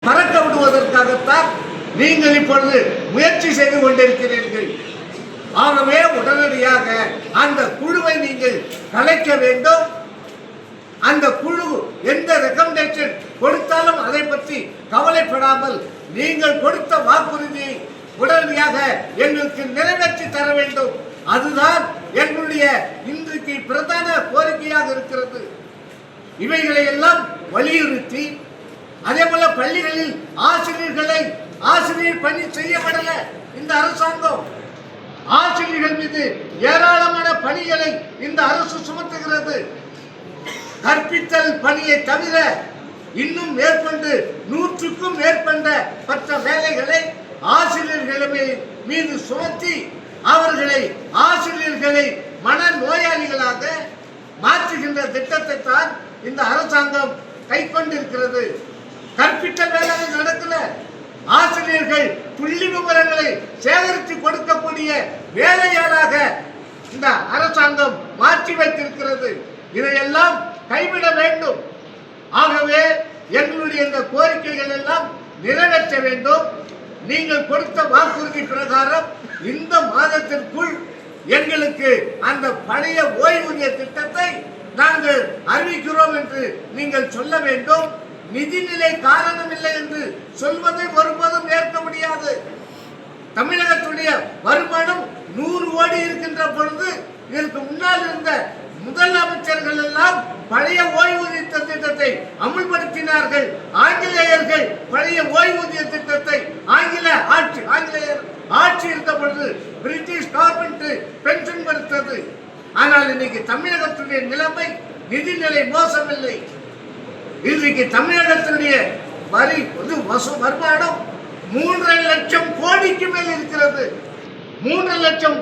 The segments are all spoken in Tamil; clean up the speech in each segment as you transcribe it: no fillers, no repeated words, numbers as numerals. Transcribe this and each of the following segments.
மறக்க விடுவதற்காகத்தான் நீங்கள் இப்பொழுது முயற்சி செய்து கொண்டிருக்கிறீர்கள். ஆகவே உடனடியாக அந்த குழுவை நீங்கள் கலைக்க வேண்டும். அந்த குழு எந்த ரெக்கமெண்டேஷன் கொடுத்தாலும் அதை பற்றி கவலைப்படாமல் நீங்கள் கொடுத்த வாக்குறுதியை உடனடியாக எங்களுக்கு நிறைவேற்றி தர வேண்டும். அதுதான் எங்களுடைய இன்றைக்கு பிரதான கோரிக்கையாக இருக்கிறது. இவைகளை எல்லாம் வலியுறுத்தி, அதே போல பள்ளிகளில் ஆசிரியர் பணி செய்யப்படல. இந்த அரசாங்கம் ஆசிரியர்கள் மீது ஏராளமான பணிகளை இந்த அரசு சுமத்துகிறது. கற்பித்தல் பணியை தவிர இன்னும் மேற்கொண்டு 100க்கும் மேற்பட்ட வேலைகளை ஆசிரியர்களை மீது சுமத்தி ஆசிரியர்களை மன நோயாளிகளாக மாற்றுகின்ற திட்டத்தை தான் இந்த அரசாங்கம் கை கொண்டிருக்கிறது. கற்பித்தல் வேலைகள் நடக்கல. ஆசிரியர்கள் புள்ளி விவரங்களை சேகரித்து கொடுக்கக்கூடிய வேலையாளாக இந்த அரசாங்கம் மாற்றி வைத்திருக்கிறது. இதையெல்லாம் கைவிட வேண்டும். ஆகவே எங்களுடைய இந்த கோரிக்கைகள் எல்லாம் நிறைவேற்ற வேண்டும். நீங்கள் கொடுத்த வாக்குறுதி பிரகாரம் இந்த மாதத்திற்குள் எங்களுக்கு அந்த பழைய ஓய்வூதிய திட்டத்தை நாங்கள் அறிவிக்கிறோம் என்று நீங்கள் சொல்ல வேண்டும். நிதிநிலை காரணம் இல்லை என்று சொல்வதை ஒருபோதும் ஏற்க முடியாது. தமிழகத்துடைய வருமானம் 100 கோடி இருக்கின்ற பொழுது இதற்கு முன்னால் இருந்த முதலமைச்சர்கள் எல்லாம் பழைய ஓய்வூதிய திட்டத்தை அமுல்படுத்தினார்கள். ஆங்கிலேயர்கள் பழைய ஓய்வூதிய திட்டத்தை ஆங்கிலேயர் ஆட்சி இருந்த பொழுது பிரிட்டிஷ் கவர்மெண்ட் பென்ஷன் கொடுத்தது. ஆனால் இன்னைக்கு தமிழகத்துடைய நிலைமை நிதிநிலை மோசமில்லை. இன்றைக்கு தமிழகத்துடைய வருமானம் 3 லட்சம் கோடிக்கு மேல் இருக்கிறது. 3 லட்சம்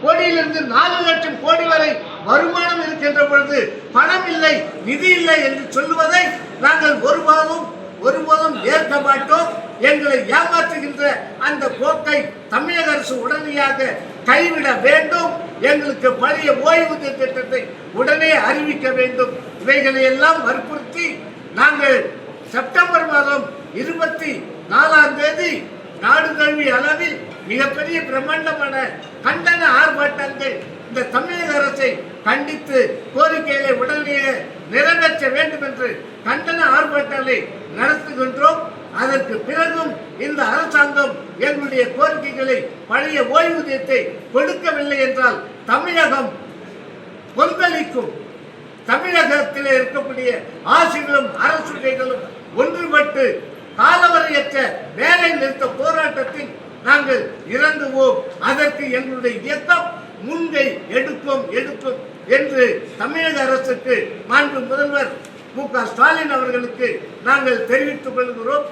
கோடியிலிருந்து 4 லட்சம் கோடி வரை வருமானம் இருக்கின்ற பொழுது பணம் இல்லை, நிதி இல்லை என்று சொல்லுவதை நாங்கள் ஒருபோதும் ஏற்க மாட்டோம். எங்களை ஏமாற்றுகின்ற அந்த போக்கை தமிழக அரசு உடனடியாக கைவிட வேண்டும். எங்களுக்கு பழைய ஓய்வூதிய திட்டத்தை உடனே அறிவிக்க வேண்டும். இவைகளை எல்லாம் வற்புறுத்தி நாங்கள் செப்டம்பர் மாதம் 24ஆம் தேதி நாடு தழுவிய அளவில் மிகப்பெரிய பிரம்மாண்டமான கண்டன ஆர்ப்பாட்டங்கள் இந்த தமிழக அரசை கண்டித்து கோரிக்கைகளை உடனடியாக நிறைவேற்ற வேண்டும் என்று கண்டன ஆர்ப்பாட்டங்களை நடத்துகின்றோம். அதற்கு பிறகும் இந்த அரசாங்கம் எங்களுடைய கோரிக்கைகளை பழைய ஓய்வூதியத்தை கொடுக்கவில்லை என்றால் தமிழகம் கொந்தளிக்கும். தமிழகத்தில் இருக்கக்கூடிய ஆசிரியர்களும் அரசுகளும் ஒன்றுபட்டு காலவரையற்ற வேலை நிறுத்த போராட்டத்தில் நாங்கள் இறங்குவோம். அதற்கு எங்களுடைய இயக்கம் முன்கை எடுக்கும் என்று தமிழக அரசுக்கு மாண்பு முதல்வர் மு.க. ஸ்டாலின் அவர்களுக்கு நாங்கள் தெரிவித்துக் கொள்கிறோம்.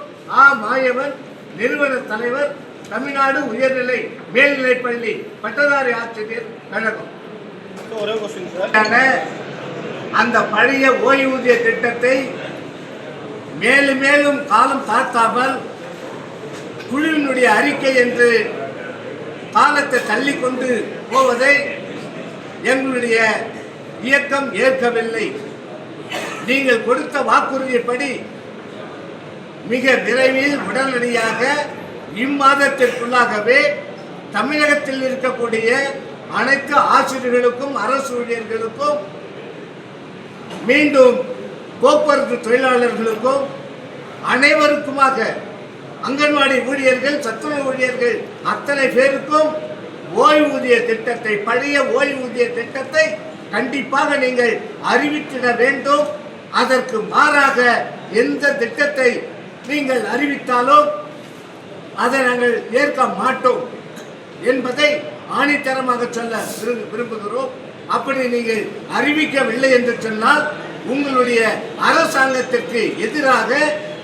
மாயவன் நிறுவன தலைவர், தமிழ்நாடு உயர்நிலை மேல்நிலைப்பள்ளி பட்டதாரி ஆசிரியர் கழகம். அந்த பழைய ஓய்வூதிய திட்டத்தை மேலும் காலம் தாழ்த்தாமல் குழுவினுடைய அறிக்கை என்று காலத்தை தள்ளிக்கொண்டு போவதை எங்களுடைய இயக்கம் ஏற்கவில்லை. நீங்கள் கொடுத்த வாக்குறுதிப்படி மிக விரைவில் உடனடியாக இம்மாதத்திற்குள்ளாகவே தமிழகத்தில் இருக்கக்கூடிய அனைத்து ஆசிரியர்களுக்கும் அரசு ஊழியர்களுக்கும் மீண்டும் போக்குவரத்து தொழிலாளர்களுக்கும் அனைவருக்குமாக அங்கன்வாடி ஊழியர்கள், சத்துணவு ஊழியர்கள் அத்தனை பேருக்கும் ஓய்வூதிய திட்டத்தை பழைய ஓய்வூதிய திட்டத்தை கண்டிப்பாக நீங்கள் அறிவித்திட வேண்டும். அதற்கு மாறாக எந்த திட்டத்தை நீங்கள் அறிவித்தாலும் அதை நாங்கள் ஏற்க மாட்டோம் என்பதை ஆணித்தரமாக சொல்ல விரும்புகிறோம். அப்படி நீங்கள் அறிவிக்கவில்லை என்று சொன்னால் உங்களுடைய அரசாங்கத்திற்கு எதிராக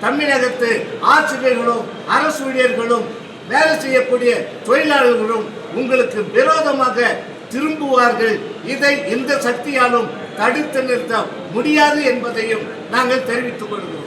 தமிழகத்து ஆசிரியர்களும் அரசு ஊழியர்களும் வேலை செய்யக்கூடிய தொழிலாளர்களும் உங்களுக்கு விரோதமாக திரும்புவார்கள். இதை எந்த சக்தியாலும் தடுத்து நிறுத்த முடியாது என்பதையும் நாங்கள் தெரிவித்துக் கொள்கிறோம்.